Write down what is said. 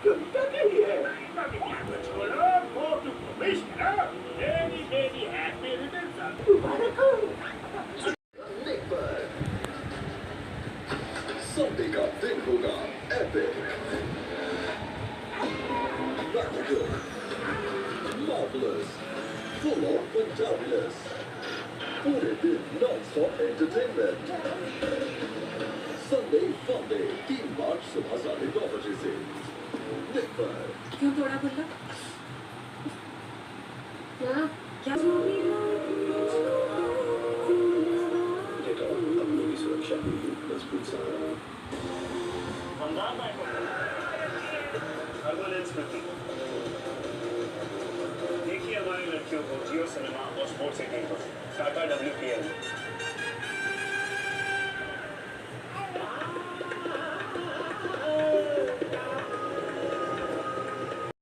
चुनता नहीं है। छोड़ो, go to commissioner. Very, very happy returns. दोबारा करो। संडे का दिन होगा epic, magical, marvellous, full of Punjabiness, पूरे दिन नॉन स्टॉप एंटरटेनमेंट। संडे फंडे 3 मार्च सुबह 9:30 बजे से निक पर। क्यों थोड़ा बोला? क्या बेटा अपनी भी सुरक्षा मजबूत साथ। देखिए हमारी लड़कियों को जियो सिनेमा और स्पोर्ट्स 18 पर टाटा WPL